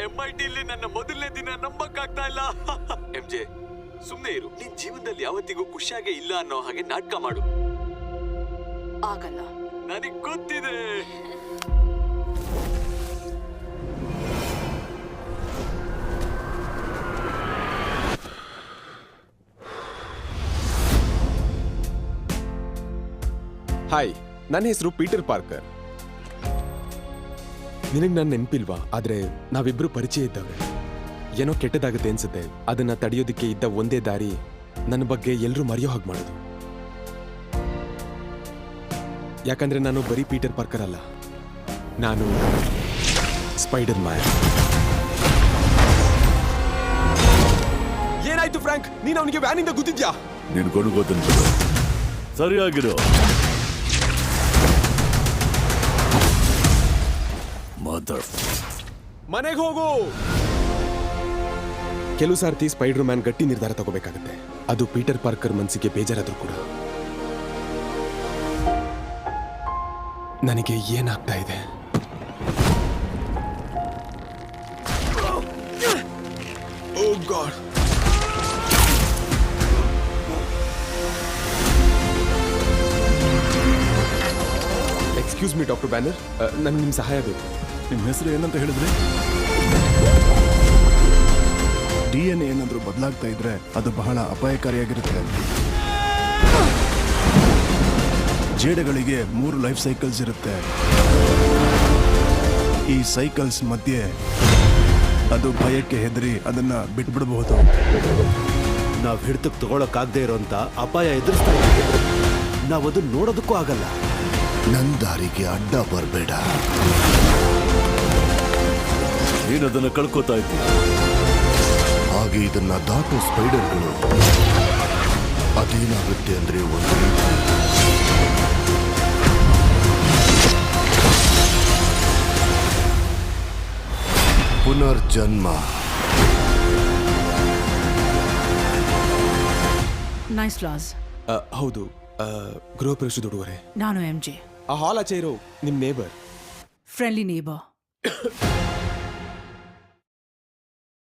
MIT ಇಲ್ಲಿ ನನ್ನ ಮೊದಲನೇ ದಿನ ನಂಬಕ್ಕಾಗ್ತಾ ಇಲ್ಲ. MJ, ಸುಮ್ನೆ ಇರು. ನಿನ್ ಜೀವನದಲ್ಲಿ ಯಾವತ್ತಿಗೂ ಖುಷಿಯಾಗೇ ಇಲ್ಲ ಅನ್ನೋ ಹಾಗೆ ನಾಟಕ ಮಾಡು. ಆಗಲ್ಲ. ನನಗ್ ಗೊತ್ತಿದೆ. ಹಾಯ್, ನನ್ನ ಹೆಸರು ಪೀಟರ್ ಪಾರ್ಕರ್. ನಿನಗೆ ನನ್ನ ನೆನಪಿಲ್ವಾ? ಆದ್ರೆ ನಾವಿಬ್ರು ಪರಿಚಯ ಇದ್ದವ್ರೆ. ಏನೋ ಕೆಟ್ಟದಾಗುತ್ತೆ ಅನ್ಸುತ್ತೆ. ಅದನ್ನ ತಡೆಯೋದಕ್ಕೆ ಇದ್ದ ಒಂದೇ ದಾರಿ ನನ್ನ ಬಗ್ಗೆ ಎಲ್ಲರೂ ಮರೆಯೋ ಹಾಗೆ ಮಾಡೋದು. ಯಾಕಂದ್ರೆ ನಾನು ಬರೀ ಪೀಟರ್ ಪಾರ್ಕರ್ ಅಲ್ಲ, ನಾನು ಸ್ಪೈಡರ್ ಮ್ಯಾನ್. ಏನಾಯ್ತು ಫ್ರಾಂಕ್? ನೀನು ಅವನಿಗೆ ವ್ಯಾನಿಂದ ಗುದ್ದಿದ್ಯಾ? ನೀನು ಗೊತ್ತಂತ ಸರಿಯಾಗಿರೋ. ಮನೆಗೆ ಹೋಗು. ಕೆಲವು ಸಾರ್ತಿ ಸ್ಪೈಡರ್ ಮ್ಯಾನ್ ಗಟ್ಟಿ ನಿರ್ಧಾರ ತಗೋಬೇಕಾಗತ್ತೆ. ಅದು ಪೀಟರ್ ಪಾರ್ಕರ್ ಮನಸ್ಸಿಗೆ ಬೇಜಾರಾದ್ರೂ ಕೂಡ. ನನಗೆ ಏನಾಗ್ತಾ ಇದೆ? Oh god. Excuse me doctor Banner, ನನಗೆ ನಿಮ್ಮ ಸಹಾಯ ಬೇಕು. ನಿಮ್ಮ ಹೆಸರು ಏನಂತ ಹೇಳಿದ್ರಿ? DNA ಏನಾದರೂ ಬದಲಾಗ್ತಾ ಇದ್ರೆ ಅದು ಬಹಳ ಅಪಾಯಕಾರಿಯಾಗಿರುತ್ತೆ. ಜೇಡಗಳಿಗೆ 3 ಲೈಫ್ ಸೈಕಲ್ಸ್ ಇರುತ್ತೆ. ಈ ಸೈಕಲ್ಸ್ ಮಧ್ಯೆ ಅದು ಭಯಕ್ಕೆ ಹೆದರಿ ಅದನ್ನ ಬಿಟ್ಬಿಡಬಹುದು. ನಾವು ಹಿಡಿತಕ್ಕೆ ತಗೊಳಕ್ಕಾಗದೇ ಇರೋಂಥ ಅಪಾಯ ಎದುರಿಸ್ತಾ ಇದ್ದೀವಿ. ನಾವು ಅದನ್ನ ನೋಡೋದಕ್ಕೂ ಆಗಲ್ಲ. ನನ್ನ ದಾರಿಗೆ ಅಡ್ಡ ಬರಬೇಡ. ನೀನು ಅದನ್ನು ಕಳ್ಕೋತಾ ಇದ್ದೀಯ. ಹಾಗೆ ಇದನ್ನ ದಾಟೋ ಸ್ಪೈಡರ್ಗಳು ಅದೇನಾಗುತ್ತೆ ಅಂದ್ರೆ ಒಂದು ಪುನರ್ಜನ್ಮ. Nice flaws. ಹೌದು, ಗೃಹ ಪ್ರವೇಶದ ಹುಡುಗರೆ. ನಾನು MJ. ಆ ಹಾಲ್ ಆಚೆ ಇರೋ ನಿಮ್ ನೇಬರ್. Friendly neighbour.